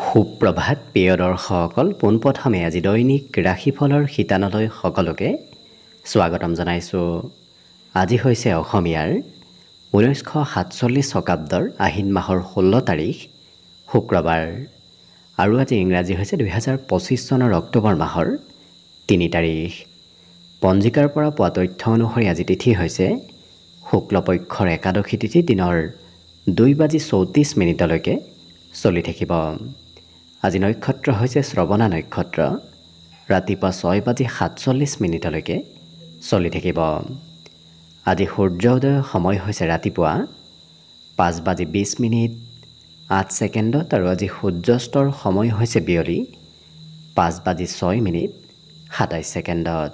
সুপ্ৰভাত প্ৰিয় দৰ্শকসকল, পোনপ্ৰথমে আজি দৈনিক ৰাশিফলৰ শিতানলৈ সকলোকে স্বাগতম জনাইছোঁ। আজি হৈছে অসমীয়াৰ 1947 শকাব্দৰ আহিন মাহৰ 16 তাৰিখ শুক্ৰবাৰ আৰু আজি ইংৰাজী হৈছে 2025 চনৰ অক্টোবৰ মাহৰ 3 তাৰিখ। পঞ্জিকাৰ পৰা পোৱা তথ্য অনুসৰি আজি তিথি হৈছে শুক্লপক্ষৰ একাদশী তিথি, দিনৰ 2:34 চলি থাকিব। আজি নক্ষত্ৰ হৈছে শ্ৰৱণা নক্ষত্ৰ, ৰাতিপুৱা 6:47 চলি থাকিব। আজি সূৰ্যোদয়ৰ সময় হৈছে ৰাতিপুৱা 5:20 আৰু আজি সূৰ্যাস্তৰ সময় হৈছে বিয়লি 5:06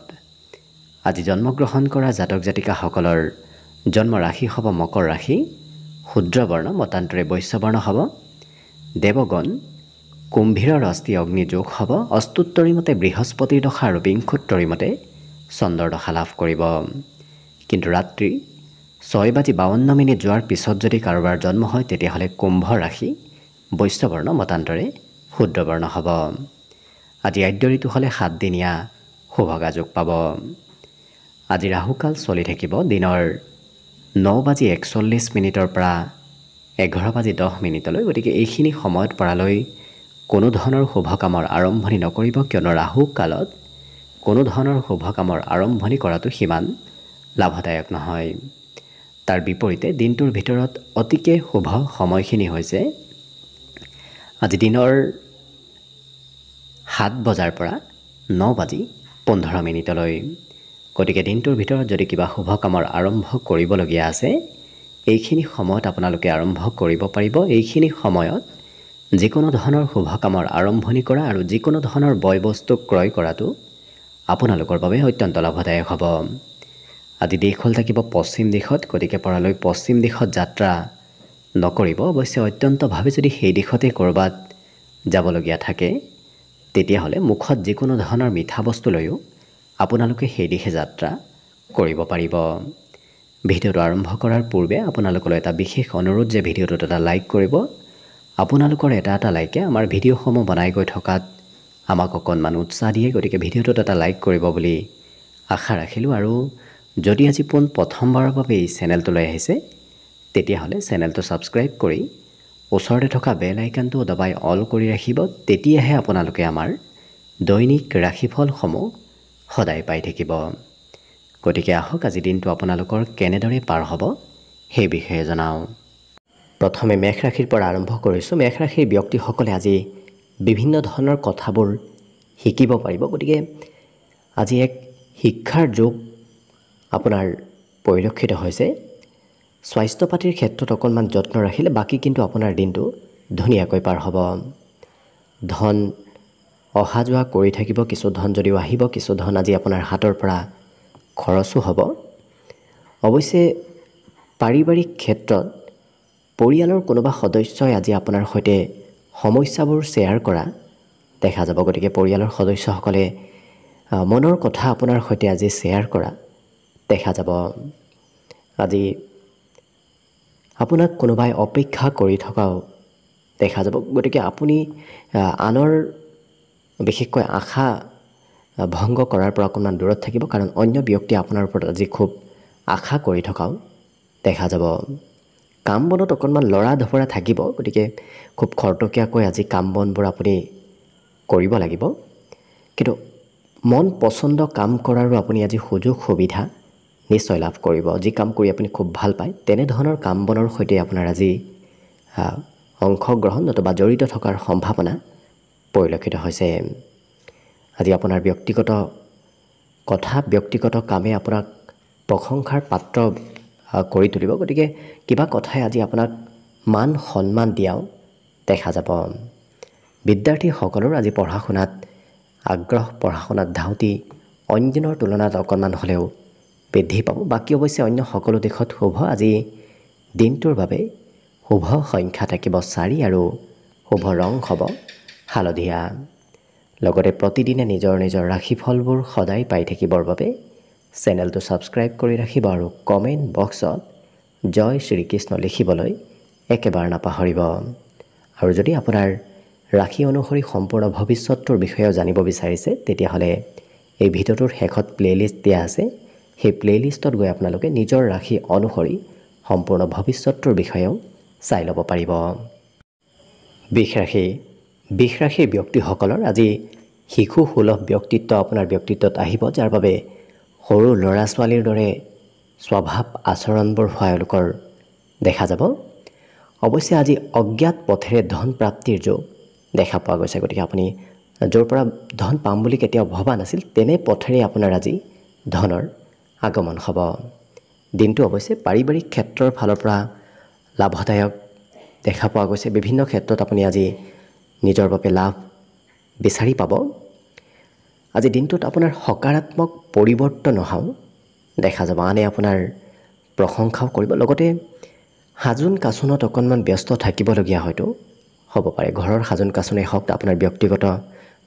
আজি জন্মগ্ৰহণ কৰা জাতক জাতিকাসকলৰ জন্ম ৰাশি হ'ব মকৰ ৰাশি, শূদ্ৰবৰ্ণ মতান্তৰে বৈশ্যবৰ্ণ হ'ব। দেৱগণ কুম্ভীৰ ৰাষ্ট্ৰীয় অগ্নিযোগ হ'ব। অস্তুত্তৰী মতে বৃহস্পতিৰ দশা আৰু বিংশোত্তৰী মতে চন্দ্ৰৰ দশা লাভ কৰিব। কিন্তু ৰাত্ৰি 6:52 যোৱাৰ পিছত যদি কাৰোবাৰ জন্ম হয় তেতিয়াহ'লে কুম্ভ ৰাশি, বৈশ্যবৰ্ণ মতান্তৰে শূদ্ৰবৰ্ণ হ'ব। আজি আদ্য ঋতু হ'লে 7 দিনীয়া শুভগা যোগ পাব। আজি ৰাহুকাল চলি থাকিব দিনৰ 9:41 পৰা 11:10 গতিকে এইখিনি সময়ত পৰালৈ কোনো ধৰণৰ শুভ কামৰ আৰম্ভণি নকৰিব, কিয়নো ৰাহু কালত কোনো ধৰণৰ শুভ কামৰ আৰম্ভণি কৰাটো সিমান লাভদায়ক নহয়। তাৰ বিপৰীতে দিনটোৰ ভিতৰত অতিকে শুভ সময়খিনি হৈছে আজি দিনৰ 7 বজাৰ পৰা 9:15 গতিকে দিনটোৰ ভিতৰত যদি কিবা শুভ কামৰ আৰম্ভ কৰিবলগীয়া আছে এইখিনি সময়ত আপোনালোকে আৰম্ভ কৰিব পাৰিব। এইখিনি সময়ত যিকোনো ধৰণৰ শুভ কামৰ আৰম্ভণি কৰা আৰু যিকোনো ধৰণৰ বয় বস্তু ক্ৰয় কৰাটো আপোনালোকৰ বাবে অত্যন্ত লাভদায়ক হ'ব। আজি দিশ হ'ল থাকিব পশ্চিম দিশত, গতিকে পৰালৈ পশ্চিম দিশত যাত্ৰা নকৰিব। অৱশ্যে অত্যন্তভাৱে যদি সেই দিশতে ক'ৰবাত যাবলগীয়া থাকে তেতিয়াহ'লে মুখত যিকোনো ধৰণৰ মিঠা বস্তু লৈও আপোনালোকে সেই দিশে যাত্ৰা কৰিব পাৰিব। ভিডিঅ'টো আৰম্ভ কৰাৰ পূৰ্বে আপোনালোকলৈ এটা বিশেষ অনুৰোধ যে ভিডিঅ'টোত এটা লাইক কৰিব। আপোনালোকৰ এটা লাইকে আমাৰ ভিডিঅ'সমূহ বনাই গৈ থকাত আমাক অকণমান উৎসাহ দিয়ে, গতিকে ভিডিঅ'টোত এটা লাইক কৰিব বুলি আশা ৰাখিলোঁ। আৰু যদি আজি প্ৰথমবাৰৰ বাবে এই চেনেলটোলৈ আহিছে তেতিয়াহ'লে চেনেলটো ছাবস্ক্ৰাইব কৰি ওচৰতে থকা বেল আইকনটো দবাই অল কৰি ৰাখিব। তেতিয়াহে আপোনালোকে আমাৰ দৈনিক ৰাশিফলসমূহ সদায় পাই থাকিব। গতিকে আহক আজি দিনটো আপোনালোকৰ কেনেদৰে পাৰ হ'ব সেই বিষয়ে জনাওঁ। প্ৰথমে মেষ ৰাশিৰ পৰা আৰম্ভ কৰিছোঁ। মেষ ৰাশিৰ ব্যক্তিসকলে আজি বিভিন্ন ধৰণৰ কথাবোৰ শিকিব পাৰিব, গতিকে আজি এক শিক্ষাৰ যোগ আপোনাৰ পৰিলক্ষিত হৈছে। স্বাস্থ্য পাতিৰ ক্ষেত্ৰত অকণমান যত্ন ৰাখিলে বাকী কিন্তু আপোনাৰ দিনটো ধুনীয়াকৈ পাৰ হ'ব। ধন অহা যোৱা কৰি থাকিব, কিছু ধন যদিও আহিব, কিছু ধন আজি আপোনাৰ হাতৰ পৰা খৰচো হ'ব। অৱশ্যে পাৰিবাৰিক ক্ষেত্ৰত পৰিয়ালৰ কোনোবা সদস্যই আজি আপোনাৰ সৈতে সমস্যাবোৰ শ্বেয়াৰ কৰা দেখা যাব, গতিকে পৰিয়ালৰ সদস্যসকলে মনৰ কথা আপোনাৰ সৈতে আজি শ্বেয়াৰ কৰা দেখা যাব। আজি আপোনাক কোনোবাই অপেক্ষা কৰি থকাও দেখা যাব, গতিকে আপুনি আনৰ বিশেষকৈ আশা ভংগ কৰাৰ পৰা অকণমান দূৰত থাকিব, কাৰণ অন্য ব্যক্তিয়ে আপোনাৰ ওপৰত আজি খুব আশা কৰি থকাও দেখা যাব। কাম বনত অকণমান লৰা ঢপৰা থাকিব, গতিকে খুব খৰতকীয়াকৈ আজি কাম বনবোৰ আপুনি কৰিব লাগিব। কিন্তু মন পচন্দ কাম কৰাৰো আপুনি আজি সুযোগ সুবিধা নিশ্চয় লাভ কৰিব। যি কাম কৰি আপুনি খুব ভাল পায় তেনেধৰণৰ কাম বনৰ সৈতে আপোনাৰ আজি অংশগ্ৰহণ নতুবা জড়িত থকাৰ সম্ভাৱনা পৰিলক্ষিত হৈছে। আজি আপোনাৰ ব্যক্তিগত কথা, ব্যক্তিগত কামে আপোনাক প্ৰশংসাৰ পাত্ৰ কৰি তুলিব, গতিকে কিবা কথাই আজি আপোনাক মান সন্মান দিয়াও দেখা যাব। বিদ্যাৰ্থীসকলৰ আজি পঢ়া শুনাত আগ্ৰহ, পঢ়া শুনাত ধাউতি অন্য দিনৰ তুলনাত অকণমান হ'লেও বৃদ্ধি পাব। বাকী অৱশ্যে অন্য সকলো দিশত শুভ। আজি দিনটোৰ বাবে শুভ সংখ্যা থাকিব 4 আৰু শুভ ৰং হ'ব হালধীয়া। লগতে প্ৰতিদিনে নিজৰ নিজৰ ৰাশিফলবোৰ সদায় পাই থাকিবৰ বাবে চেনেলটো ছাবস্ক্ৰাইব কৰি ৰাখিব আৰু কমেণ্ট বক্সত জয় শ্ৰীকৃষ্ণ লিখিবলৈ একেবাৰে নাপাহৰিব। আৰু যদি আপোনাৰ ৰাশি অনুসৰি সম্পূৰ্ণ ভৱিষ্যতৰ বিষয়েও জানিব বিচাৰিছে তেতিয়াহ'লে এই ভিডিঅ'টোৰ শেষত প্লেলিষ্ট দিয়া আছে সেই প্লেলিষ্টত গৈ আপোনালোকে নিজৰ ৰাশি অনুসৰি সম্পূৰ্ণ ভৱিষ্যতৰ বিষয়েও চাই ল'ব পাৰিব বৃষ ৰাশিৰ ব্যক্তিসকলৰ আজি শিশু সুলভ ব্যক্তিত্ব আপোনাৰ ব্যক্তিত্বত আহিব যাৰ বাবে সৰু ল'ৰা ছোৱালীৰ দৰে স্বভাৱ আচৰণবোৰ হোৱা এওঁলোকৰ দেখা যাব অৱশ্যে আজি অজ্ঞাত পথেৰে ধন প্ৰাপ্তিৰ যোগ দেখা পোৱা গৈছে গতিকে আপুনি য'ৰ পৰা ধন পাম বুলি কেতিয়াও ভবা নাছিল তেনে পথেৰে আপোনাৰ আজি ধনৰ আগমন হ'ব দিনটো অৱশ্যে পাৰিবাৰিক ক্ষেত্ৰৰ ফালৰ পৰা লাভদায়ক দেখা পোৱা গৈছে বিভিন্ন ক্ষেত্ৰত আপুনি আজি নিজৰ বাবে লাভ বিচাৰি পাব আজি দিনটোত আপোনাৰ সকাৰাত্মক পৰিৱৰ্তন অহাও দেখা যাব আনে আপোনাৰ প্ৰশংসাও কৰিব লগতে হাজোন কাচোনত অকণমান ব্যস্ত থাকিবলগীয়া হয়তো হ'ব পাৰে ঘৰৰ হাজোন কাচোনেই হওক আপোনাৰ ব্যক্তিগত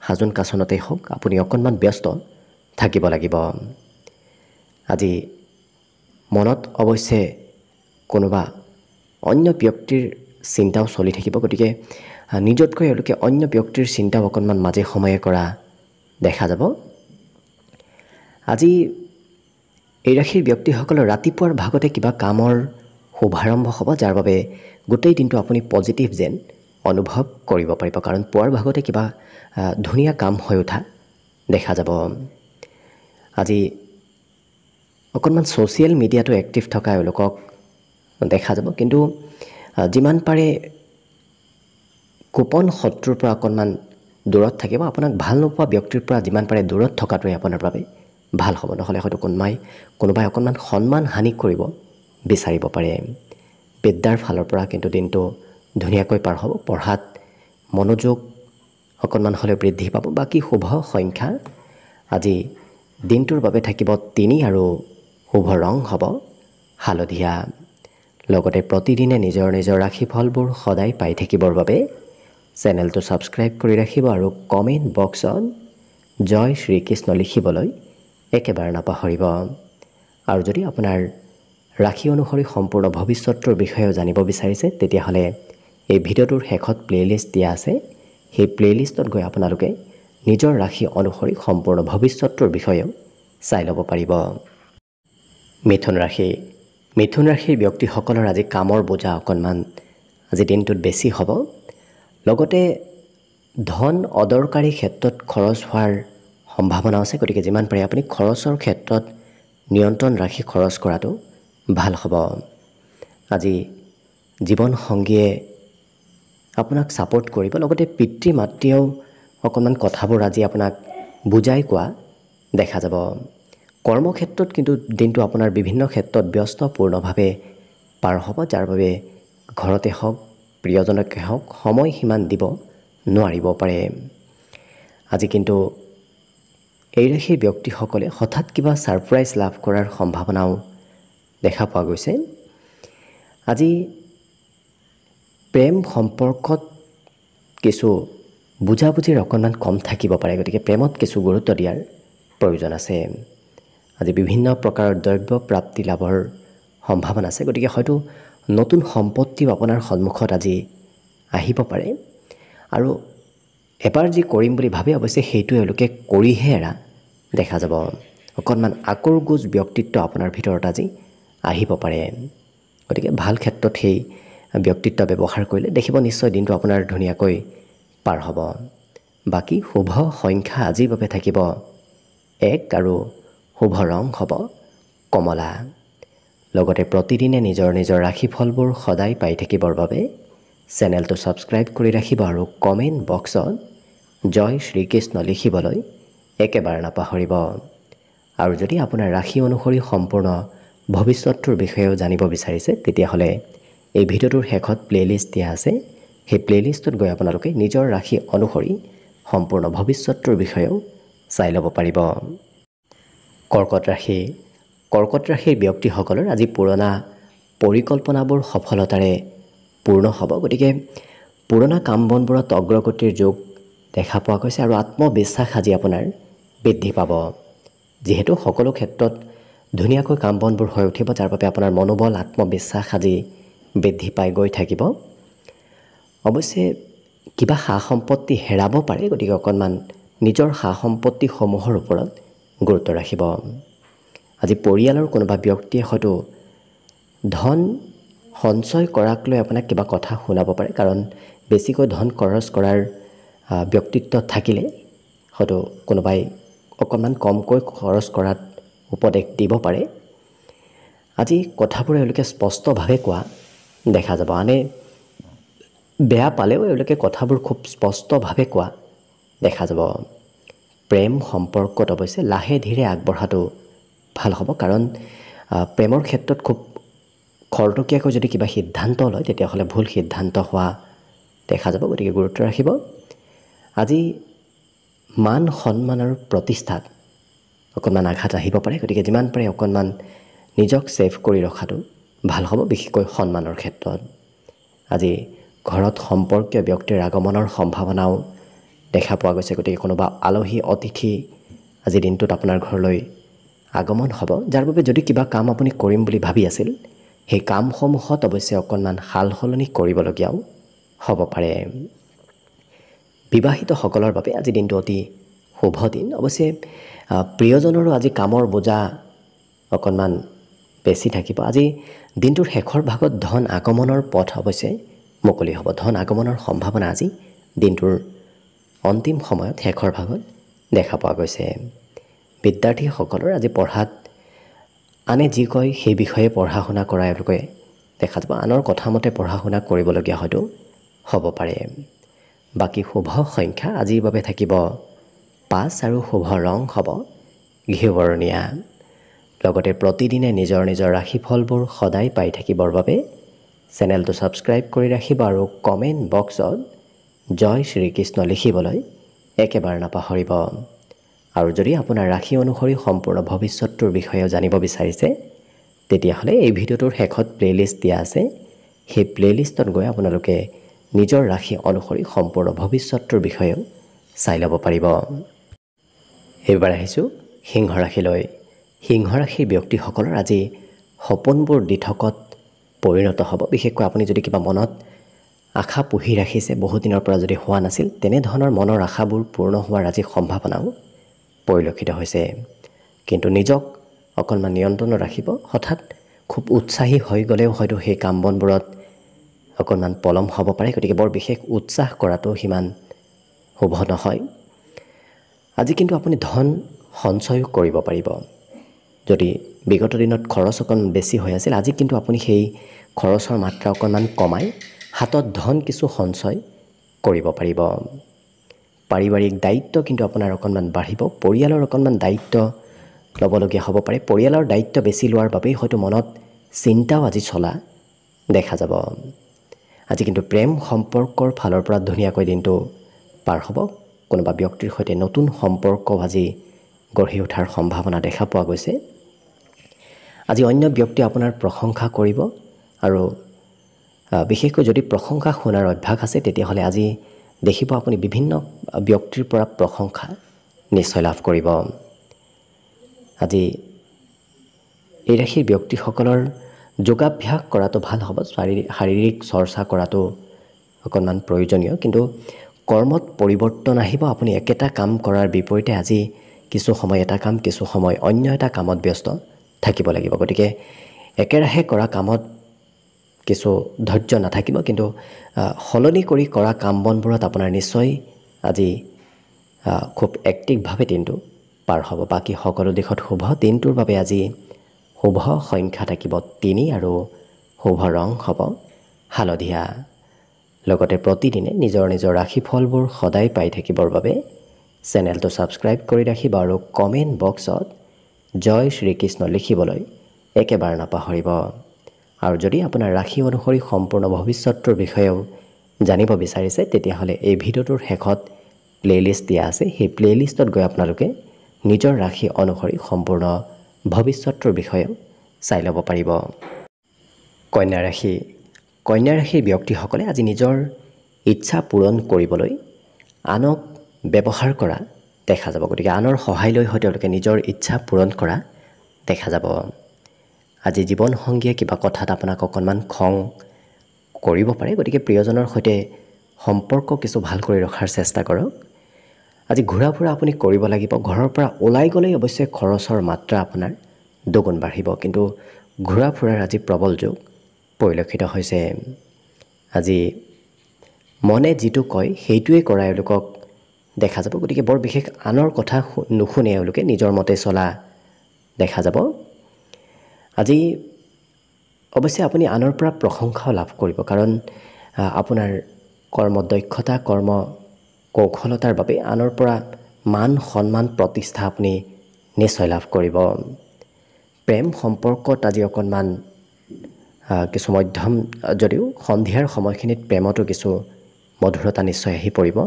হাজোন কাচোনতেই হওক আপুনি অকণমান ব্যস্ত থাকিব লাগিব আজি মনত অৱশ্যে কোনোবা অন্য ব্যক্তিৰ চিন্তাও চলি থাকিব গতিকে নিজতকৈ এওঁলোকে অন্য ব্যক্তিৰ চিন্তাও অকণমান মাজে সময়ে কৰা দেখা যাব আজি এই ৰাশিৰ ব্যক্তিসকলৰ ৰাতিপুৱাৰ ভাগতে কিবা কামৰ শুভাৰম্ভ হ'ব যাৰ বাবে গোটেই দিনটো আপুনি পজিটিভ যেন অনুভৱ কৰিব পাৰিব কাৰণ পুৱাৰ ভাগতে কিবা ধুনীয়া কাম হৈ উঠা দেখা যাব আজি অকণমান ছ'চিয়েল মিডিয়াটো এক্টিভ থকা এওঁলোকক দেখা যাব কিন্তু যিমান পাৰে গোপন শত্ৰুৰ পৰা অকণমান দূৰত থাকিব আপোনাক ভাল নোপোৱা ব্যক্তিৰ পৰা যিমান পাৰে দূৰত থকাটোৱে আপোনাৰ বাবে ভাল হ'ব নহ'লে হয়তো কোনোবাই অকণমান সন্মান হানি কৰিব বিচাৰিব পাৰে বিদ্যাৰ ফালৰ পৰা কিন্তু দিনটো ধুনীয়াকৈ পাৰ হ'ব পঢ়াত মনোযোগ অকণমান হ'লে বৃদ্ধি পাব বাকী শুভ সংখ্যা আজি দিনটোৰ বাবে থাকিব 3 আৰু শুভ ৰং হ'ব হালধীয়া লগতে প্ৰতিদিনে নিজৰ ৰাশিফলবোৰ সদায় পাই থাকিবৰ বাবে চেনেলটো ছাবস্ক্ৰাইব কৰি ৰাখিব আৰু কমেণ্ট বক্সত জয় শ্ৰীকৃষ্ণ লিখিবলৈ একেবাৰে নাপাহৰিব আৰু যদি আপোনাৰ ৰাশি অনুসৰি সম্পূৰ্ণ ভৱিষ্যতৰ বিষয়েও জানিব বিচাৰিছে তেতিয়াহ'লে এই ভিডিঅ'টোৰ শেষত প্লেলিষ্ট দিয়া আছে সেই প্লেলিষ্টত গৈ আপোনালোকে নিজৰ ৰাশি অনুসৰি সম্পূৰ্ণ ভৱিষ্যতৰ বিষয়েও চাই ল'ব পাৰিব মিথুন ৰাশিৰ ব্যক্তিসকলৰ আজি কামৰ বোজা অকণমান আজি দিনটোত বেছি হ'ব লগতে ধন অদৰকাৰী ক্ষেত্ৰত খৰচ হোৱাৰ সম্ভাৱনা আছে গতিকে যিমান পাৰে আপুনি খৰচৰ ক্ষেত্ৰত নিয়ন্ত্ৰণ ৰাখি খৰচ কৰাটো ভাল হ'ব আজি জীৱন সংগীয়ে আপোনাক ছাপোৰ্ট কৰিব লগতে পিতৃ মাতৃয়েও অকণমান কথাবোৰ আজি আপোনাক বুজাই কোৱা দেখা যাব কৰ্মক্ষেত্ৰত কিন্তু দিনটো আপোনাৰ বিভিন্ন ক্ষেত্ৰত ব্যস্তপূৰ্ণভাৱে পাৰ হ'ব যাৰ বাবে ঘৰতে হওক প্ৰিয়জনকে হওক সময় সিমান দিব নোৱাৰিব পাৰে আজি কিন্তু এই ৰাশিৰ ব্যক্তিসকলে হঠাৎ কিবা ছাৰপ্ৰাইজ লাভ কৰাৰ সম্ভাৱনাও দেখা পোৱা গৈছে আজি প্ৰেম সম্পৰ্কত কিছু বুজাবুজিৰ অকণমান কম থাকিব পাৰে গতিকে প্ৰেমত কিছু গুৰুত্ব দিয়াৰ প্ৰয়োজন আছে আজি বিভিন্ন প্ৰকাৰৰ দ্ৰব্য প্ৰাপ্তি লাভৰ সম্ভাৱনা আছে গতিকে হয়তো নতুন সম্পত্তিও আপোনাৰ সন্মুখত আজি আহিব পাৰে আৰু এবাৰ যি কৰিম বুলি ভাবে অৱশ্যে সেইটো এওঁলোকে কৰিহে এৰা দেখা যাব অকণমান আকৰগোজ ব্যক্তিত্ব আপোনাৰ ভিতৰত আজি আহিব পাৰে গতিকে ভাল ক্ষেত্ৰত সেই ব্যক্তিত্ব ব্যৱহাৰ কৰিলে দেখিব নিশ্চয় দিনটো আপোনাৰ ধুনীয়াকৈ পাৰ হ'ব বাকী শুভ সংখ্যা আজিৰ বাবে থাকিব 1 আৰু শুভ ৰং হ'ব কমলা লগতে প্ৰতিদিনে নিজৰ ৰাশিফলবোৰ সদায় পাই থাকিবৰ বাবে চেনেলটো ছাবস্ক্ৰাইব কৰি ৰাখিব আৰু কমেণ্ট বক্সত জয় শ্ৰীকৃষ্ণ লিখিবলৈ একেবাৰে নাপাহৰিব আৰু যদি আপোনাৰ ৰাশি অনুসৰি সম্পূৰ্ণ ভৱিষ্যতৰ বিষয়েও জানিব বিচাৰিছে তেতিয়াহ'লে এই ভিডিঅ'টোৰ শেষত প্লেলিষ্ট দিয়া আছে সেই প্লেলিষ্টত গৈ আপোনালোকে নিজৰ ৰাশি অনুসৰি সম্পূৰ্ণ ভৱিষ্যতৰ বিষয়েও চাই ল'ব পাৰিব কৰ্কট ৰাশিৰ ব্যক্তিসকলৰ আজি পুৰণা পৰিকল্পনাবোৰ সফলতাৰে পূৰ্ণ হ'ব গতিকে পুৰণা কাম বনবোৰত অগ্ৰগতিৰ যোগ দেখা পোৱা গৈছে আৰু আত্মবিশ্বাস আজি আপোনাৰ বৃদ্ধি পাব যিহেতু সকলো ক্ষেত্ৰত ধুনীয়াকৈ কাম বনবোৰ হৈ উঠিব যাৰ বাবে আপোনাৰ মনোবল আত্মবিশ্বাস আজি বৃদ্ধি পাই গৈ থাকিব অৱশ্যে কিবা সা সম্পত্তি হেৰাব পাৰে, গতিকে অকণমান নিজৰ সা সম্পত্তিসমূহৰ ওপৰত গুৰুত্ব ৰাখিব। আজি পৰিয়ালৰ কোনোবা ব্যক্তিয়ে হয়তো ধন সঞ্চয় কৰাক লৈ আপোনাক কিবা কথা শুনাব পাৰে, কাৰণ বেছিকৈ ধন খৰচ কৰাৰ ব্যক্তিত্ব থাকিলে হয়তো কোনোবাই অকণমান কমকৈ খৰচ কৰাত উপদেশ দিব পাৰে। আজি কথাবোৰ এওঁলোকে স্পষ্টভাৱে কোৱা দেখা যাব। আনে বেয়া পালেও এওঁলোকে কথাবোৰ খুব স্পষ্টভাৱে কোৱা দেখা যাব। প্ৰেম সম্পৰ্কত অৱশ্যে লাহে ধীৰে আগবঢ়াটো ভাল হ'ব, কাৰণ প্ৰেমৰ ক্ষেত্ৰত খুব খৰতকীয়াকৈ যদি কিবা সিদ্ধান্ত লয় তেতিয়াহ'লে ভুল সিদ্ধান্ত হোৱা দেখা যাব, গতিকে গুৰুত্ব ৰাখিব। আজি মান সন্মান আৰু প্ৰতিষ্ঠাত অকণমান আঘাত আহিব পাৰে, গতিকে যিমান পাৰে অকণমান নিজক ছেভ কৰি ৰখাটো ভাল হ'ব, বিশেষকৈ সন্মানৰ ক্ষেত্ৰত। আজি ঘৰত সম্পৰ্কীয় ব্যক্তিৰ আগমনৰ সম্ভাৱনাও দেখা পোৱা গৈছে, গতিকে কোনোবা আলহী অতিথি আজি দিনটোত আপোনাৰ ঘৰলৈ আগমন হ'ব, যাৰ বাবে যদি কিবা কাম আপুনি কৰিম বুলি ভাবি আছিল সেই কামসমূহত অৱশ্যে অকণমান সাল সলনি কৰিবলগীয়াও হ'ব পাৰে। বিবাহিতসকলৰ বাবে আজি দিনটো অতি শুভ দিন। অৱশ্যে প্ৰিয়জনৰো আজি কামৰ বোজা অকণমান বেছি থাকিব। আজি দিনটোৰ শেষৰ ভাগত ধন আগমনৰ পথ অৱশ্যে মুকলি হ'ব। ধন আগমনৰ সম্ভাৱনা আজি দিনটোৰ অন্তিম সময়ত শেষৰ ভাগত দেখা পোৱা গৈছে। বিদ্যাৰ্থীসকলৰ আজি পঢ়াত আনে যি কয় সেই বিষয়ে পঢ়া শুনা কৰা এওঁলোকে দেখা যাব। আনৰ কথামতে পঢ়া শুনা কৰিবলগীয়া হয়তো হ'ব পাৰে। বাকী শুভ সংখ্যা আজিৰ বাবে থাকিব 5 আৰু শুভ ৰং হ'ব ঘিউবৰণীয়া। লগতে প্ৰতিদিনে নিজৰ নিজৰ ৰাশিফলবোৰ সদায় পাই থাকিবৰ বাবে চেনেলটো ছাবস্ক্ৰাইব কৰি ৰাখিব আৰু কমেণ্ট বক্সত জয় শ্ৰীকৃষ্ণ লিখিবলৈ একেবাৰে নাপাহৰিব। আৰু যদি আপোনাৰ ৰাশি অনুসৰি সম্পূৰ্ণ ভৱিষ্যতটোৰ বিষয়েও জানিব বিচাৰিছে তেতিয়াহ'লে এই ভিডিঅ'টোৰ শেষত প্লে'লিষ্ট দিয়া আছে, সেই প্লে'লিষ্টত গৈ আপোনালোকে নিজৰ ৰাশি অনুসৰি সম্পূৰ্ণ ভৱিষ্যতটোৰ বিষয়েও চাই ল'ব পাৰিব। এইবাৰ আহিছোঁ সিংহ ৰাশিলৈ। সিংহ ৰাশিৰ ব্যক্তিসকলৰ আজি সপোনবোৰ দিঠকত পৰিণত হ'ব। বিশেষকৈ আপুনি যদি কিবা মনত আশা পুহি ৰাখিছে, বহুদিনৰ পৰা যদি হোৱা নাছিল, তেনেধৰণৰ মনৰ আশাবোৰ পূৰ্ণ হোৱাৰ আজি সম্ভাৱনাও পৰিলক্ষিত হৈছে। কিন্তু নিজক অকণমান নিয়ন্ত্ৰণত ৰাখিব। হঠাৎ খুব উৎসাহী হৈ গ'লেও হয়তো সেই কাম বনবোৰত অকণমান পলম হ'ব পাৰে, গতিকে বৰ বিশেষ উৎসাহ কৰাটো সিমান শুভ নহয়। আজি কিন্তু আপুনি ধন সঞ্চয়ো কৰিব পাৰিব। যদি বিগত দিনত খৰচ অকণমান বেছি হৈ আছিল, আজি কিন্তু আপুনি সেই খৰচৰ মাত্ৰা অকণমান কমাই হাতত ধন কিছু সঞ্চয় কৰিব পাৰিব। পাৰিবাৰিক দায়িত্ব কিন্তু আপোনাৰ অকণমান বাঢ়িব। পৰিয়ালৰ অকণমান দায়িত্ব ল'বলগীয়া হ'ব পাৰে। পৰিয়ালৰ দায়িত্ব বেছি লোৱাৰ বাবেই হয়তো মনত চিন্তাও আজি চলা দেখা যাব। আজি কিন্তু প্ৰেম সম্পৰ্কৰ ফালৰ পৰা ধুনীয়াকৈ দিনটো পাৰ হ'ব। কোনোবা ব্যক্তিৰ সৈতে নতুন সম্পৰ্ক আজি গঢ়ি উঠাৰ সম্ভাৱনা দেখা পোৱা গৈছে। আজি অন্য ব্যক্তিয়ে আপোনাৰ প্ৰশংসা কৰিব, আৰু বিশেষকৈ যদি প্ৰশংসা শুনাৰ অভ্যাস আছে তেতিয়াহ'লে আজি দেখিব আপুনি বিভিন্ন ব্যক্তিৰ পৰা প্ৰশংসা নিশ্চয় লাভ কৰিব। আজি এই ৰাশিৰ ব্যক্তিসকলৰ যোগাভ্যাস কৰাটো ভাল হ'ব। শাৰীৰিক চৰ্চা কৰাটো অকণমান প্ৰয়োজনীয়, কিন্তু কৰ্মত পৰিৱৰ্তন আহিব। আপুনি একেটা কাম কৰাৰ বিপৰীতে আজি কিছু সময় এটা কাম, কিছু সময় অন্য এটা কামত ব্যস্ত থাকিব লাগিব। গতিকে একেৰাহে কৰা কামত কিছু ধৈৰ্য নাথাকিব, কিন্তু সলনি কৰি কৰা কাম বনবোৰত আপোনাৰ নিশ্চয় আজি খুব এক্টিভভাৱে দিনটো পাৰ হ'ব। বাকী সকলো দিশত শুভ। দিনটোৰ বাবে আজি শুভ সংখ্যা থাকিব 3 আৰু শুভ ৰং হ'ব হালধীয়া। লগতে প্ৰতিদিনে নিজৰ নিজৰ ৰাশিফলবোৰ সদায় পাই থাকিবৰ বাবে চেনেলটো ছাবস্ক্ৰাইব কৰি ৰাখিব আৰু কমেণ্ট বক্সত জয় শ্ৰীকৃষ্ণ লিখিবলৈ একেবাৰে নাপাহৰিব। আৰু যদি আপোনাৰ ৰাশি অনুসৰি সম্পূৰ্ণ ভৱিষ্যতটোৰ বিষয়েও জানিব বিচাৰিছে তেতিয়াহ'লে এই ভিডিঅ'টোৰ শেষত প্লে'লিষ্ট দিয়া আছে, সেই প্লে'লিষ্টত গৈ আপোনালোকে নিজৰ ৰাশি অনুসৰি সম্পূৰ্ণ ভৱিষ্যতটোৰ বিষয়েও চাই ল'ব পাৰিব। কন্যা ৰাশি। কন্যা ৰাশিৰ ব্যক্তিসকলে আজি নিজৰ ইচ্ছা পূৰণ কৰিবলৈ আনক ব্যৱহাৰ কৰা দেখা যাব। গতিকে আনৰ সহায় লৈ হয়তো তেওঁলোকে নিজৰ ইচ্ছা পূৰণ কৰা দেখা যাব। আজি জীৱনসংগীয়ে কিবা কথাত আপোনাক অকণমান খং কৰিব পাৰে, গতিকে প্ৰিয়জনৰ সৈতে সম্পৰ্ক কিছু ভাল কৰি ৰখাৰ চেষ্টা কৰক। আজি ঘূৰা ফুৰা আপুনি কৰিব লাগিব। ঘৰৰ পৰা ওলাই গ'লেই অৱশ্যে খৰচৰ মাত্ৰা আপোনাৰ দুগুণ বাঢ়িব, কিন্তু ঘূৰা ফুৰাৰ আজি প্ৰবল যোগ পৰিলক্ষিত হৈছে। আজি মনে যিটো কয় সেইটোৱে কৰা এওঁলোকক দেখা যাব। গতিকে বৰ বিশেষ আনৰ কথা নুশুনে এওঁলোকে, নিজৰ মতে চলা দেখা যাব। আজি অৱশ্যে আপুনি আনৰ পৰা প্ৰশংসাও লাভ কৰিব, কাৰণ আপোনাৰ কৰ্মদক্ষতা কৰ্ম কৌশলতাৰ বাবে আনৰ পৰা মান সন্মান প্ৰতিষ্ঠা আপুনি নিশ্চয় লাভ কৰিব। প্ৰেম সম্পৰ্কত আজি অকণমান কিছু মধ্যম যদিও সন্ধিয়াৰ সময়খিনিত প্ৰেমতো কিছু মধুৰতা নিশ্চয় আহি পৰিব।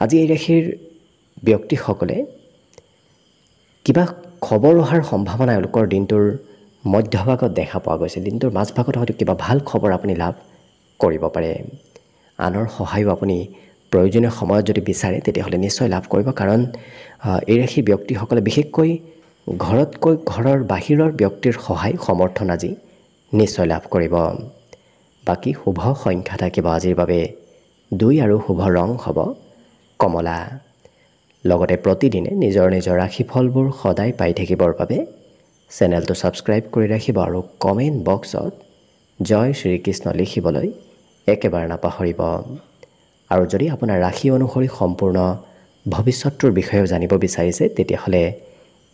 আজি এই ৰাশিৰ ব্যক্তিসকলে কিবা খবৰ অহাৰ সম্ভাৱনা এওঁলোকৰ দিনটোৰ মধ্যভাগত দেখা পোৱা গৈছে। দিনটোৰ মাজভাগত হয়তো কিবা ভাল খবৰ আপুনি লাভ কৰিব পাৰে। আনৰ সহায়ো আপুনি প্ৰয়োজনীয় সময়ত যদি বিচাৰে তেতিয়াহ'লে নিশ্চয় লাভ কৰিব, কাৰণ এই ৰাশিৰ ব্যক্তিসকলে বিশেষকৈ ঘৰতকৈ ঘৰৰ বাহিৰৰ ব্যক্তিৰ সহায় সমৰ্থন আজি নিশ্চয় লাভ কৰিব। বাকী শুভ সংখ্যা থাকিব আজিৰ বাবে 2 আৰু শুভ ৰং হ'ব কমলা। লগতে প্ৰতিদিনে নিজৰ নিজৰ ৰাশিফলবোৰ সদায় পাই থাকিবৰ বাবে চেনেলটো ছাবস্ক্ৰাইব কৰি ৰাখিব আৰু কমেণ্ট বক্সত জয় শ্ৰীকৃষ্ণ লিখিবলৈ একেবাৰে নাপাহৰিব। আৰু যদি আপোনাৰ ৰাশি অনুসৰি সম্পূৰ্ণ ভৱিষ্যতটোৰ বিষয়েও জানিব বিচাৰিছে তেতিয়াহ'লে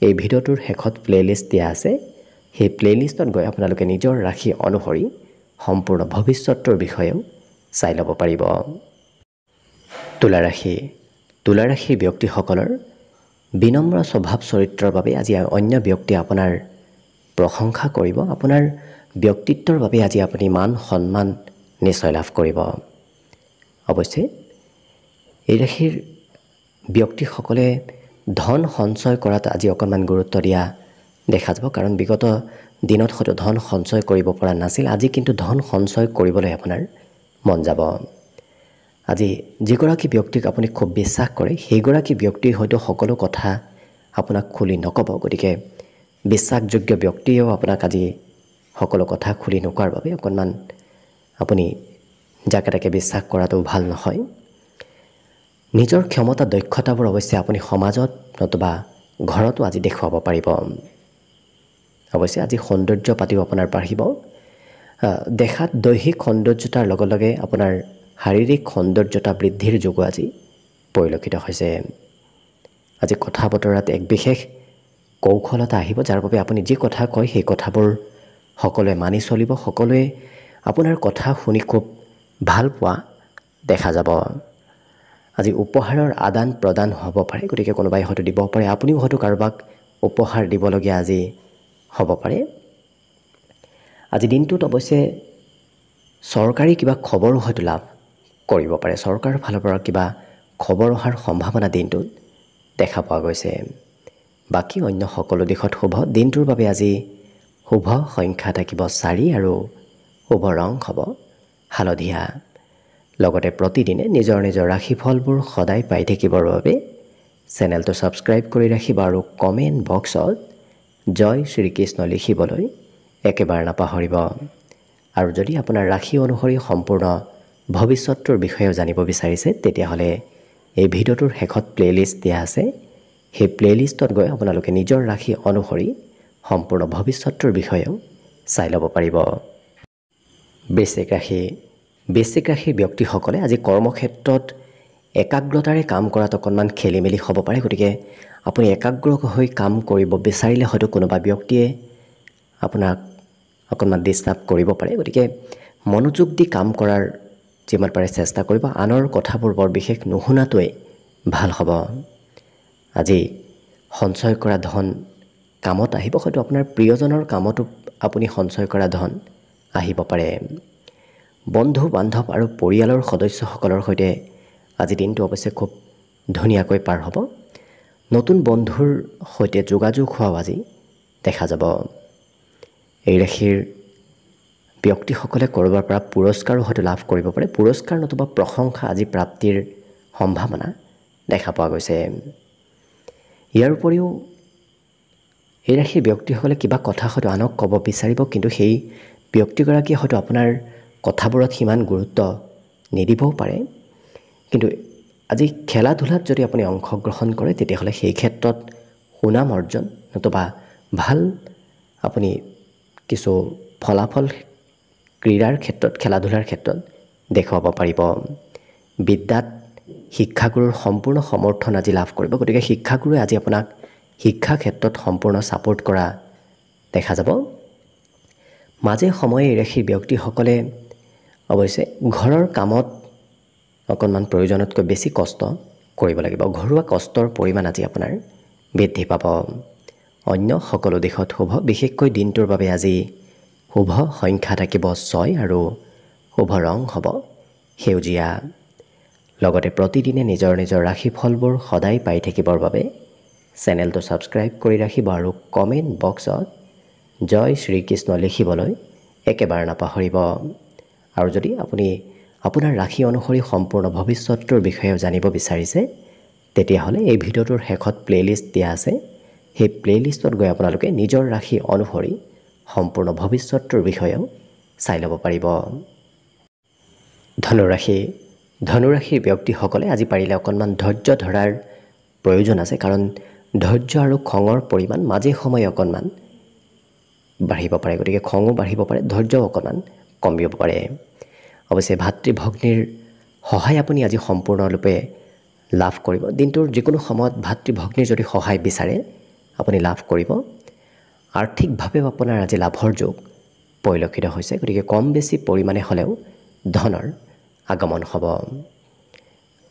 এই ভিডিঅ'টোৰ শেষত প্লে'লিষ্ট দিয়া আছে। সেই প্লে'লিষ্টত গৈ আপোনালোকে নিজৰ ৰাশি অনুসৰি সম্পূৰ্ণ ভৱিষ্যতটোৰ বিষয়েও চাই ল'ব পাৰিব। তুলা ৰাশি। তুলা ৰাশিৰ ব্যক্তিসকলৰ বিনম্ৰ স্বভাৱ চৰিত্ৰৰ বাবে আজি অন্য ব্যক্তিয়ে আপোনাৰ প্ৰশংসা কৰিব। আপোনাৰ ব্যক্তিত্বৰ বাবে আজি আপুনি মান সন্মান নিশ্চয় লাভ কৰিব। অৱশ্যে এই ৰাশিৰ ব্যক্তিসকলে ধন সঞ্চয় কৰাত আজি অকণমান গুৰুত্ব দিয়া দেখা যাব, কাৰণ বিগত দিনত হয়তো ধন সঞ্চয় কৰিব পৰা নাছিল। আজি কিন্তু ধন সঞ্চয় কৰিবলৈ আপোনাৰ মন যাব। আজি যিগৰাকী ব্যক্তিক আপুনি খুব বিশ্বাস কৰে সেইগৰাকী ব্যক্তিয়ে হয়তো সকলো কথা আপোনাক খুলি নক'ব। গতিকে বিশ্বাসযোগ্য ব্যক্তিয়েও আপোনাক আজি সকলো কথা খুলি নোকোৱাৰ বাবে অকণমান আপুনি যাকে তাকে বিশ্বাস কৰাটো ভাল নহয়। নিজৰ ক্ষমতা দক্ষতাবোৰ অৱশ্যে আপুনি সমাজত নতুবা ঘৰতো আজি দেখুৱাব পাৰিব। অৱশ্যে আজি সৌন্দৰ্য পাতিও আপোনাৰ বাঢ়িব। দেখাত দৈহিক সৌন্দৰ্যতাৰ লগে লগে আপোনাৰ শাৰীৰিক সৌন্দৰ্যতা বৃদ্ধিৰ যোগো আজি পৰিলক্ষিত হৈছে। আজি কথা বতৰাত এক বিশেষ কৌশলতা আহিব, যাৰ বাবে আপুনি যি কথা কয় সেই কথাবোৰ সকলোৱে মানি চলিব। সকলোৱে আপোনাৰ কথা শুনি খুব ভাল পোৱা দেখা যাব। আজি উপহাৰৰ আদান প্ৰদান হ'ব পাৰে, গতিকে কোনোবাই হয়তো দিব পাৰে, আপুনিও হয়তো কাৰোবাক উপহাৰ দিবলগীয়া আজি হ'ব পাৰে। আজি দিনটোত অৱশ্যে চৰকাৰী কিবা খবৰো হয়তো লাভ কৰিব পাৰে। চৰকাৰৰ ফালৰ পৰা কিবা খবৰ অহাৰ সম্ভাৱনা দিনটোত দেখা পোৱা গৈছে। বাকী অন্য সকলো দিশত শুভ। দিনটোৰ বাবে আজি শুভ সংখ্যা থাকিব 4 আৰু শুভ ৰং হ'ব হালধীয়া। লগতে প্ৰতিদিনে নিজৰ নিজৰ ৰাশিফলবোৰ সদায় পাই থাকিবৰ বাবে চেনেলটো ছাবস্ক্ৰাইব কৰি ৰাখিব আৰু কমেণ্ট বক্সত জয় শ্ৰীকৃষ্ণ লিখিবলৈ একেবাৰে নাপাহৰিব। আৰু যদি আপোনাৰ ৰাশি অনুসৰি সম্পূৰ্ণ ভৱিষ্যতটোৰ বিষয়েও জানিব বিচাৰিছে তেতিয়াহ'লে এই ভিডিঅ'টোৰ শেষত প্লে'লিষ্ট দিয়া আছে। সেই প্লে'লিষ্টত গৈ আপোনালোকে নিজৰ ৰাশি অনুসৰি সম্পূৰ্ণ ভৱিষ্যতটোৰ বিষয়েও চাই ল'ব পাৰিব। বৃশ্চিক ৰাশি। বৃশ্চিক ৰাশিৰ ব্যক্তিসকলে আজি কৰ্মক্ষেত্ৰত একাগ্ৰতাৰে কাম কৰাত অকণমান খেলি মেলি হ'ব পাৰে। গতিকে আপুনি একাগ্ৰ হৈ কাম কৰিব বিচাৰিলে হয়তো কোনোবা ব্যক্তিয়ে আপোনাক অকণমান ডিষ্টাৰ্ব কৰিব পাৰে। গতিকে মনোযোগ দি কাম কৰাৰ যিমান পাৰে চেষ্টা কৰিব। আনৰ কথাবোৰ বৰ বিশেষ নুশুনাটোৱে ভাল হ'ব। আজি সঞ্চয় কৰা ধন কামত আহিব। হয়তো আপোনাৰ প্ৰিয়জনৰ কামতো আপুনি সঞ্চয় কৰা ধন আহিব পাৰে। বন্ধু বান্ধৱ আৰু পৰিয়ালৰ সদস্যসকলৰ সৈতে আজি দিনটো অৱশ্যে খুব ধুনীয়াকৈ পাৰ হ'ব। নতুন বন্ধুৰ সৈতে যোগাযোগ হোৱাও আজি দেখা যাব। এই ৰাশিৰ ব্যক্তিসকলে ক'ৰবাৰ পৰা পুৰস্কাৰো হয়তো লাভ কৰিব পাৰে। পুৰস্কাৰ নতুবা প্ৰশংসা আজি প্ৰাপ্তিৰ সম্ভাৱনা দেখা পোৱা গৈছে। ইয়াৰ উপৰিও এই ৰাশিৰ ব্যক্তিসকলে কিবা কথা হয়তো আনক ক'ব বিচাৰিব, কিন্তু সেই ব্যক্তিগৰাকীয়ে হয়তো আপোনাৰ কথাবোৰত সিমান গুৰুত্ব নিদিবও পাৰে কিন্তু আজি খেলা ধূলাত যদি আপুনি অংশগ্ৰহণ কৰে তেতিয়াহ'লে সেই ক্ষেত্ৰত সুনাম অৰ্জন নতুবা ভাল আপুনি কিছু ফলাফল ক্ৰীড়াৰ ক্ষেত্ৰত খেলা ধূলাৰ ক্ষেত্ৰত দেখুৱাব পাৰিব বিদ্যাত শিক্ষাগুৰুৰ সম্পূৰ্ণ সমৰ্থন আজি লাভ কৰিব গতিকে শিক্ষাগুৰুৱে আজি আপোনাক শিক্ষা ক্ষেত্ৰত সম্পূৰ্ণ ছাপোৰ্ট কৰা দেখা যাব মাজে সময়ে এই ৰাশিৰ ব্যক্তিসকলে অৱশ্যে ঘৰৰ কামত অকণমান প্ৰয়োজনতকৈ বেছি কষ্ট কৰিব লাগিব ঘৰুৱা কষ্টৰ পৰিমাণ আজি আপোনাৰ বৃদ্ধি পাব অন্য সকলো দিশত শুভ বিশেষকৈ দিনটোৰ বাবে আজি শুভ সংখ্যা থাকিব 6 আৰু শুভ ৰং হ'ব সেউজীয়া লগতে প্ৰতিদিনে নিজৰ নিজৰ ৰাশিফলবোৰ সদায় পাই থাকিবৰ বাবে চেনেলটো ছাবস্ক্ৰাইব কৰি ৰাখিব আৰু কমেণ্ট বক্সত জয় শ্ৰীকৃষ্ণ লিখিবলৈ একেবাৰে নাপাহৰিব আৰু যদি আপুনি আপোনাৰ ৰাশি অনুসৰি সম্পূৰ্ণ ভৱিষ্যতৰ বিষয়েও জানিব বিচাৰিছে তেতিয়াহ'লে এই ভিডিঅ'টোৰ শেষত প্লেলিষ্ট দিয়া আছে সেই প্লেলিষ্টত গৈ আপোনালোকে নিজৰ ৰাশি অনুসৰি সম্পূৰ্ণ ভৱিষ্যতৰ বিষয়েও চাই ল'ব পাৰিব ধনুৰাশিৰ ব্যক্তিসকলে আজি পাৰিলে অকণমান ধৈৰ্য ধৰাৰ প্ৰয়োজন আছে কাৰণ ধৈৰ্য আৰু খঙৰ পৰিমাণ মাজে সময়ে অকণমান বাঢ়িব পাৰে গতিকে খঙো বাঢ়িব পাৰে ধৈৰ্যও অকণমান কমিব পাৰে অৱশ্যে ভাতৃ ভগ্নীৰ সহায় আপুনি আজি সম্পূৰ্ণৰূপে লাভ কৰিব দিনটোৰ যিকোনো সময়ত ভাতৃ ভগ্নীৰ যদি সহায় বিচাৰে আপুনি লাভ কৰিব আৰ্থিকভাৱে আপোনাৰ আজি লাভৰ যোগ পৰিলক্ষিত হৈছে গতিকে কম বেছি পৰিমাণে হ'লেও ধনৰ আগমন হ'ব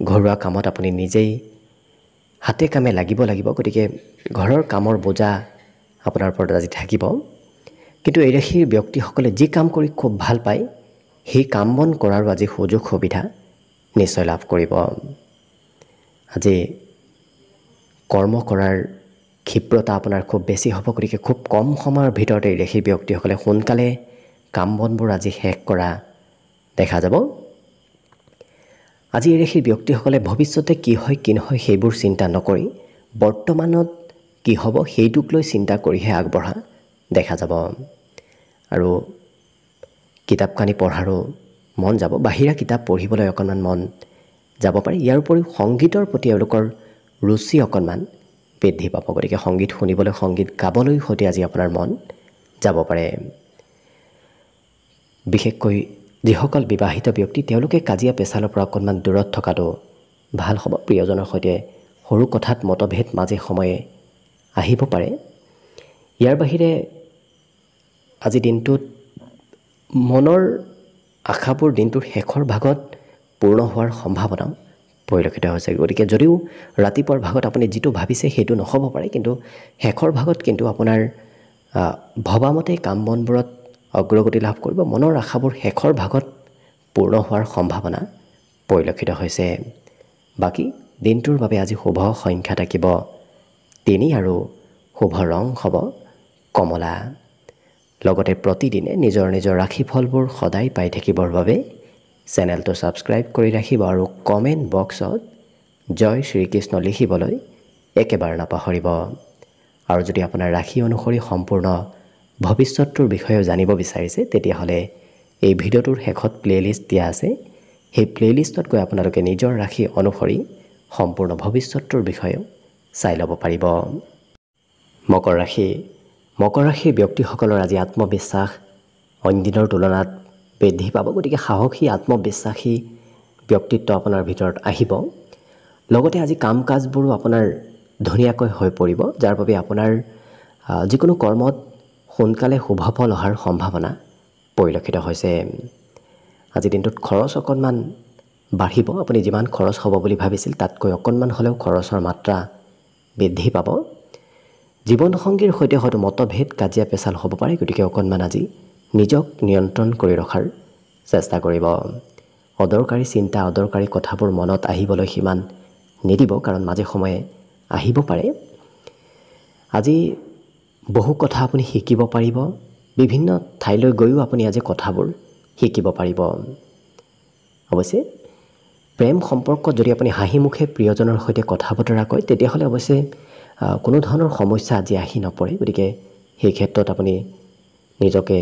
ঘৰুৱা কামত আপুনি নিজেই হাতে কামে লাগিব গতিকে ঘৰৰ কামৰ বোজা আপোনাৰ ওপৰত আজি থাকিব কিন্তু এই ৰাশিৰ ব্যক্তিসকলে যি কাম কৰি খুব ভাল পায় সেই কাম বন কৰাৰো আজি সুযোগ সুবিধা নিশ্চয় লাভ কৰিব আজি কৰ্ম কৰাৰ ক্ষিপ্ৰতা আপোনাৰ খুব বেছি হ'ব গতিকে খুব কম সময়ৰ ভিতৰতে এই ৰাশিৰ ব্যক্তিসকলে সোনকালে কাম বনবোৰ আজি শেষ কৰা দেখা যাব আজি এই ৰাশিৰ ব্যক্তিসকলে ভৱিষ্যতে কি হয় কি নহয় সেইবোৰ চিন্তা নকৰি বৰ্তমানত কি হ'ব সেইটোক লৈ চিন্তা কৰিহে আগবঢ়া দেখা যাব আৰু কিতাপ কানি পঢ়াৰো মন যাব বাহিৰা কিতাপ পঢ়িবলৈ অকণমান মন যাব পাৰে ইয়াৰ উপৰিও সংগীতৰ প্ৰতি এওঁলোকৰ ৰুচি অকণমান বৃদ্ধি পাব গতিকে সংগীত শুনিবলৈ সংগীত গাবলৈ সৈতে আজি আপোনাৰ মন যাব পাৰে বিশেষকৈ যিসকল বিবাহিত ব্যক্তি তেওঁলোকে কাজিয়া পেচালৰ পৰা অকণমান দূৰত থকাটো ভাল হ'ব প্ৰিয়জনৰ সৈতে সৰু কথাত মতভেদ মাজে সময়ে আহিব পাৰে ইয়াৰ বাহিৰে আজি দিনটোত মনৰ আশাবোৰ দিনটোৰ শেষৰ ভাগত পূৰ্ণ হোৱাৰ সম্ভাৱনাও পৰিলক্ষিত হৈছে গতিকে যদিও ৰাতিপুৱাৰ ভাগত আপুনি যিটো ভাবিছে সেইটো নহ'ব পাৰে কিন্তু শেষৰ ভাগত কিন্তু আপোনাৰ ভবামতে কাম বনবোৰত অগ্ৰগতি লাভ কৰিব মনৰ আশাবোৰ শেষৰ ভাগত পূৰ্ণ হোৱাৰ সম্ভাৱনা পৰিলক্ষিত হৈছে বাকী দিনটোৰ বাবে আজি শুভ সংখ্যা থাকিব 3 আৰু শুভ ৰং হ'ব কমলা লগতে প্ৰতিদিনে নিজৰ নিজৰ ৰাশিফলবোৰ সদায় পাই থাকিবৰ বাবে চেনেলটো ছাবস্ক্ৰাইব কৰি ৰাখিব আৰু কমেণ্ট বক্সত জয় শ্ৰীকৃষ্ণ লিখিবলৈ একেবাৰে নাপাহৰিব আৰু যদি আপোনাৰ ৰাশি অনুসৰি সম্পূৰ্ণ ভৱিষ্যতৰ বিষয়েও জানিব বিচাৰিছে তেতিয়াহ'লে এই ভিডিঅ'টোৰ শেষত প্লেলিষ্ট দিয়া আছে সেই প্লেলিষ্টত গৈ আপোনালোকে নিজৰ ৰাশি অনুসৰি সম্পূৰ্ণ ভৱিষ্যতৰ বিষয়েও চাই ল'ব পাৰিব মকৰ ৰাশিৰ ব্যক্তিসকলৰ আজি আত্মবিশ্বাস অন্য দিনৰ তুলনাত বৃদ্ধি পাব গতিকে সাহসী আত্মবিশ্বাসী ব্যক্তিত্ব আপোনাৰ ভিতৰত আহিব লগতে আজি কাম কাজবোৰো আপোনাৰ ধুনীয়াকৈ হৈ পৰিব যাৰ বাবে আপোনাৰ যিকোনো কৰ্মত সোনকালে শুভফল অহাৰ সম্ভাৱনা পৰিলক্ষিত হৈছে আজি দিনটোত খৰচ অকণমান বাঢ়িব আপুনি যিমান খৰচ হ'ব বুলি ভাবিছিল তাতকৈ অকণমান হ'লেও খৰচৰ মাত্ৰা বৃদ্ধি পাব জীৱনসংগীৰ সৈতে হয়তো মতভেদ কাজিয়া পেচাল হ'ব পাৰে গতিকে অকণমান আজি নিজক নিয়ন্ত্ৰণ কৰি ৰখাৰ চেষ্টা কৰিব অদৰকাৰী চিন্তা অদৰকাৰী কথাবোৰ মনত আহিবলৈ সিমান নিদিব কাৰণ মাজে সময়ে আহিব পাৰে আজি বহু কথা আপুনি শিকিব পাৰিব বিভিন্ন ঠাইলৈ গৈও আপুনি আজি কথাবোৰ শিকিব পাৰিব অৱশ্যে প্ৰেম সম্পৰ্কত যদি আপুনি হাঁহি মুখে প্ৰিয়জনৰ সৈতে কথা বতৰা কয় তেতিয়াহ'লে অৱশ্যে কোনো ধৰণৰ সমস্যা আজি আহি নপৰে গতিকে সেই ক্ষেত্ৰত আপুনি নিজকে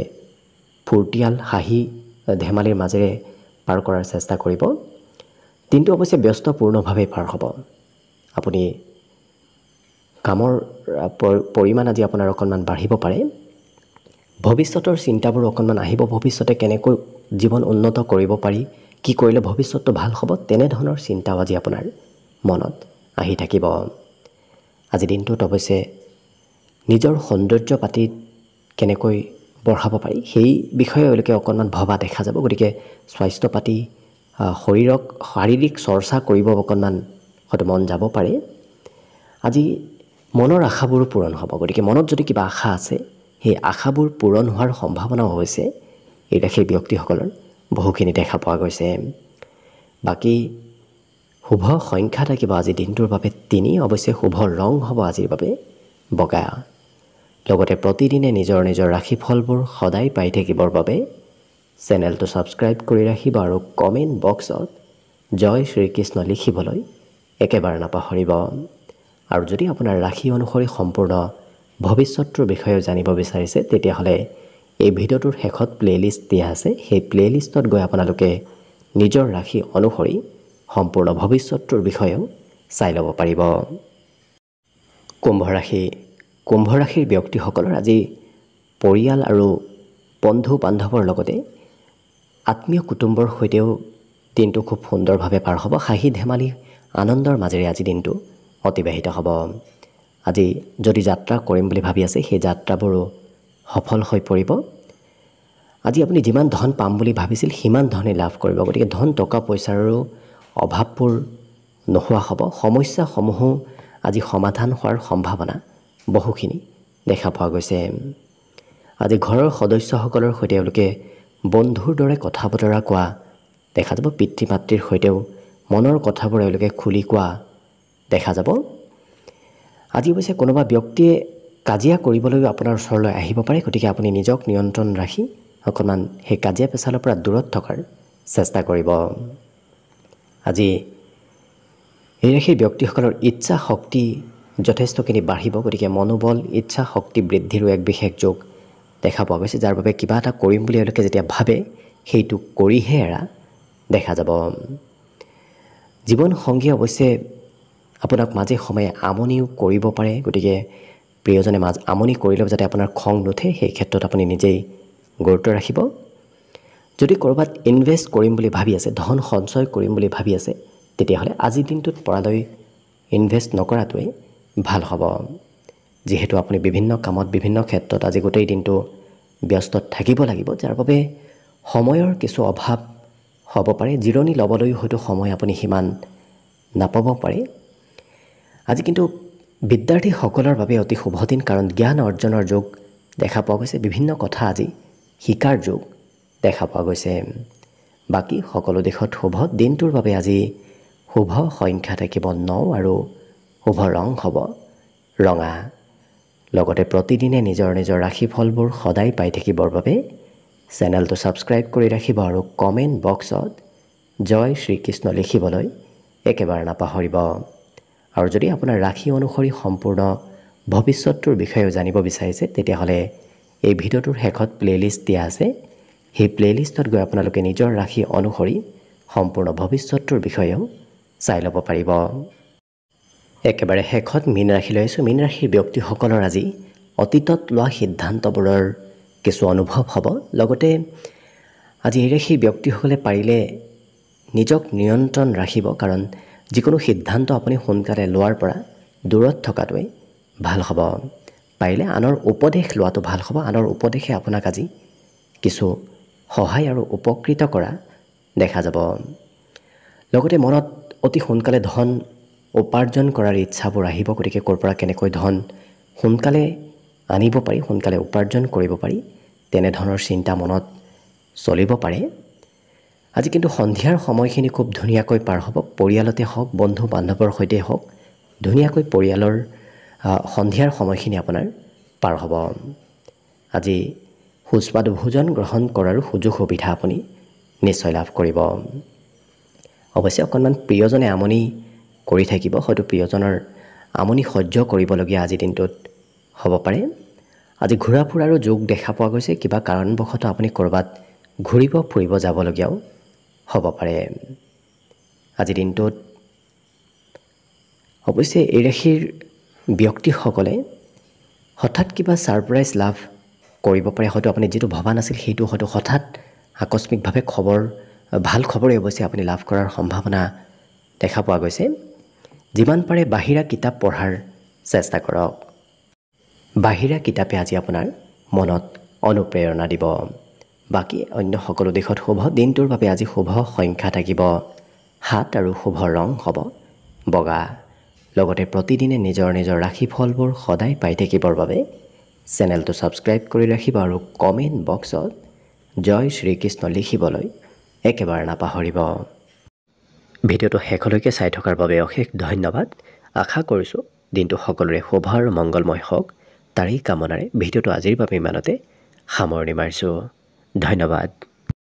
ফূৰ্তিয়াল হাঁহি ধেমালিৰ মাজেৰে পাৰ কৰাৰ চেষ্টা কৰিব। দিনটো অৱশ্যে ব্যস্তপূৰ্ণভাৱে পাৰ হ'ব। আপুনি কামৰ পৰিমাণ আজি আপোনাৰ অকণমান বাঢ়িব পাৰে। ভৱিষ্যতৰ চিন্তাবোৰ অকণমান আহিব। ভৱিষ্যতে কেনেকৈ জীৱন উন্নত কৰিব পাৰি, কি কৰিলে ভৱিষ্যতটো ভাল হ'ব, তেনেধৰণৰ চিন্তাও আজি আপোনাৰ মনত আহি থাকিব। আজি দিনটোত অৱশ্যে নিজৰ সৌন্দৰ্য পাতি কেনেকৈ বঢ়াব পাৰি সেই বিষয়ে এওঁলোকে অকণমান ভবা দেখা যাব। গতিকে স্বাস্থ্য পাতি শাৰীৰিক চৰ্চা কৰিব অকণমান হয়তো মন যাব পাৰে। আজি মনৰ আশাবোৰো পূৰণ হ'ব। গতিকে মনত যদি কিবা আশা আছে সেই আশাবোৰ পূৰণ হোৱাৰ সম্ভাৱনাও হৈছে এই ৰাশিৰ ব্যক্তিসকলৰ বহুখিনি দেখা পোৱা গৈছে। বাকী শুভ সংখ্যা থাকিব আজি দিনটোৰ বাবে 3। অৱশ্যে শুভ ৰং হ'ব আজিৰ বাবে বগা। লগতে প্ৰতিদিনে নিজৰ নিজৰ ৰাশিফলবোৰ সদায় পাই থাকিবৰ বাবে চেনেলটো ছাবস্ক্ৰাইব কৰি ৰাখিব আৰু কমেণ্ট বক্সত জয় শ্ৰীকৃষ্ণ লিখিবলৈ একেবাৰে নাপাহৰিব। আৰু যদি আপোনাৰ ৰাশি অনুসৰি সম্পূৰ্ণ ভৱিষ্যতৰ বিষয়ে জানিব বিচাৰিছে তেতিয়াহ'লে এই ভিডিঅ'টোৰ শেষত প্লেলিষ্ট দিয়া আছে। সেই প্লেলিষ্টত গৈ আপোনালোকে নিজৰ ৰাশি অনুসৰি সম্পূৰ্ণ ভৱিষ্যতৰ বিষয়েও চাই ল'ব পাৰিব। কুম্ভ ৰাশিৰ ব্যক্তিসকলৰ আজি পৰিয়াল আৰু বন্ধু বান্ধৱৰ লগতে আত্মীয় কুটুম্বৰ সৈতেও দিনটো খুব সুন্দৰভাৱে পাৰ হ'ব। হাঁহি ধেমালি আনন্দৰ মাজেৰে আজি দিনটো অতিবাহিত হ'ব। আজি যদি যাত্ৰা কৰিম বুলি ভাবি আছে সেই যাত্ৰাবোৰো সফল হৈ পৰিব। আজি আপুনি যিমান ধন পাম বুলি ভাবিছিল সিমান ধনেই লাভ কৰিব। গতিকে ধন টকা পইচাৰো অভাৱবোৰ নোহোৱা হ'ব। সমস্যাসমূহো আজি সমাধান হোৱাৰ সম্ভাৱনা বহুখিনি দেখা পোৱা গৈছে। আজি ঘৰৰ সদস্যসকলৰ সৈতে এওঁলোকে বন্ধুৰ দৰে কথা বতৰা কোৱা দেখা যাব। পিতৃ মাতৃৰ সৈতেও মনৰ কথাবোৰ এওঁলোকে খুলি কোৱা দেখা যাব। আজি অৱশ্যে কোনোবা ব্যক্তিয়ে কাজিয়া কৰিবলৈও আপোনাৰ ওচৰলৈ আহিব পাৰে। গতিকে আপুনি নিজক নিয়ন্ত্ৰণ ৰাখি অকণমান সেই কাজিয়া পেচালৰ পৰা দূৰত থকাৰ চেষ্টা কৰিব। আজি এই ৰাশিৰ ব্যক্তিসকলৰ ইচ্ছা শক্তি যথেষ্টখিনি বাঢ়িব। গতিকে মনোবল ইচ্ছা শক্তি বৃদ্ধিৰো এক বিশেষ যোগ দেখা পোৱা গৈছে, যাৰ বাবে কিবা এটা কৰিম বুলি এওঁলোকে যেতিয়া ভাবে সেইটো কৰিহে এৰা দেখা যাব। জীৱনসংগী অৱশ্যে আপোনাক মাজে সময়ে আমনিও কৰিব পাৰে। গতিকে প্ৰিয়জনে আমনি কৰিলেও যাতে আপোনাৰ খং নুঠে সেই ক্ষেত্ৰত আপুনি নিজেই গুৰুত্ব ৰাখিব। যদি ক'ৰবাত ইনভেষ্ট কৰিম বুলি ভাবি আছে, ধন সঞ্চয় কৰিম বুলি ভাবি আছে, তেতিয়াহ'লে আজিৰ দিনটোত পৰালৈ ইনভেষ্ট নকৰাটোৱেই ভাল হ'ব। যিহেতু আপুনি বিভিন্ন কামত বিভিন্ন ক্ষেত্ৰত আজি গোটেই দিনটো ব্যস্ত থাকিব লাগিব, যাৰ বাবে সময়ৰ কিছু অভাৱ হ'ব পাৰে। জিৰণি ল'বলৈও হয়তো সময় আপুনি সিমান নাপাব পাৰে। আজি কিন্তু বিদ্যাৰ্থীসকলৰ বাবে অতি শুভ দিন, কাৰণ জ্ঞান অৰ্জনৰ যোগ দেখা পোৱা গৈছে। বিভিন্ন কথা আজি শিকাৰ যোগ দেখা পোৱা গৈছে। বাকী সকলো দিশত শুভ। দিনটোৰ বাবে আজি শুভ সংখ্যা থাকিব 9 আৰু শুভ ৰং হ'ব ৰঙা। লগতে প্ৰতিদিনে নিজৰ নিজৰ ৰাশিফলবোৰ সদায় পাই থাকিবৰ বাবে চেনেলটো ছাবস্ক্ৰাইব কৰি ৰাখিব আৰু কমেণ্ট বক্সত জয় শ্ৰীকৃষ্ণ লিখিবলৈ একেবাৰে নাপাহৰিব। আৰু যদি আপোনাৰ ৰাশি অনুসৰি সম্পূৰ্ণ ভৱিষ্যতৰ বিষয়েও জানিব বিচাৰিছে তেতিয়াহ'লে এই ভিডিঅ'টোৰ শেষত প্লেলিষ্ট দিয়া আছে। সেই প্লেলিষ্টত গৈ আপোনালোকে নিজৰ ৰাশি অনুসৰি সম্পূৰ্ণ ভৱিষ্যতৰ বিষয়েও চাই ল'ব পাৰিব। একেবাৰে শেষত মীন ৰাশিলৈ আহিছোঁ। মীন ৰাশিৰ ব্যক্তিসকলৰ আজি অতীতত লোৱা সিদ্ধান্তবোৰৰ কিছু অনুভৱ হ'ব। লগতে আজি এই ৰাশিৰ ব্যক্তিসকলে পাৰিলে নিজক নিয়ন্ত্ৰণ ৰাখিব, কাৰণ যিকোনো সিদ্ধান্ত আপুনি সোনকালে লোৱাৰ পৰা দূৰত থকাটোৱেই ভাল হ'ব। পাৰিলে আনৰ উপদেশ লোৱাটো ভাল হ'ব। আনৰ উপদেশে আপোনাক আজি কিছু সহায় আৰু উপকৃত কৰা দেখা যাব। লগতে মনত অতি সোনকালে ধন উপাৰ্জন কৰাৰ ইচ্ছাবোৰ আহিব। গতিকে ক'ৰ পৰা কেনেকৈ ধন সোনকালে আনিব পাৰি, সোনকালে উপাৰ্জন কৰিব পাৰি, তেনেধৰণৰ চিন্তা মনত চলিব পাৰে। আজি কিন্তু সন্ধিয়াৰ সময়খিনি খুব ধুনীয়াকৈ পাৰ হ'ব। পৰিয়ালতে হওক, বন্ধু বান্ধৱৰ সৈতে হওক, ধুনীয়াকৈ পৰিয়ালৰ সন্ধিয়াৰ সময়খিনি আপোনাৰ পাৰ হ'ব। আজি সুস্বাদু ভোজন গ্ৰহণ কৰাৰো সুযোগ সুবিধা আপুনি নিশ্চয় লাভ কৰিব। অৱশ্যে অকণমান প্ৰিয়জনে আমনি কৰি থাকিব। হয়তো প্ৰিয়জনৰ আমনি সহ্য কৰিবলগীয়া আজিৰ দিনটোত হ'ব পাৰে। আজি ঘূৰা ফুৰাৰো যোগ দেখা পোৱা গৈছে। কিবা কাৰণবশতঃ আপুনি ক'ৰবাত ঘূৰিব ফুৰিব যাবলগীয়াও হ'ব পাৰে। আজিৰ দিনটোত অৱশ্যে এই ৰাশিৰ ব্যক্তিসকলে হঠাৎ কিবা ছাৰপ্ৰাইজ লাভ কৰিব পাৰে। হয়তো আপুনি যিটো ভবা নাছিল সেইটো হয়তো হঠাৎ আকস্মিকভাৱে ভাল খবৰেই অৱশ্যে আপুনি লাভ কৰাৰ সম্ভাৱনা দেখা পোৱা গৈছে। যিমান পাৰে বাহিৰা কিতাপ পঢ়াৰ চেষ্টা কৰক। বাহিৰা কিতাপে আজি আপোনাৰ মনত অনুপ্ৰেৰণা দিব। বাকী অন্য সকলো দিশত শুভ। দিনটোৰ বাবে আজি শুভ সংখ্যা থাকিব 7 আৰু শুভ ৰং হ'ব বগা। লগতে প্ৰতিদিনে নিজৰ ৰাশিফলবোৰ সদায় পাই থাকিবৰ বাবে চেনেলটো ছাবস্ক্ৰাইব কৰি ৰাখিব আৰু কমেণ্ট বক্সত জয় শ্ৰীকৃষ্ণ লিখিবলৈ একেবাৰে নাপাহৰিব। ভিডিঅ'টো শেষলৈকে চাই থকাৰ বাবে অশেষ ধন্যবাদ। আশা কৰিছোঁ দিনটো সকলোৰে শুভ আৰু মংগলময় হওক, তাৰেই কামনাৰে ভিডিঅ'টো আজিৰ বাবে ইমানতে সামৰণি মাৰিছোঁ। ধন্যবাদ।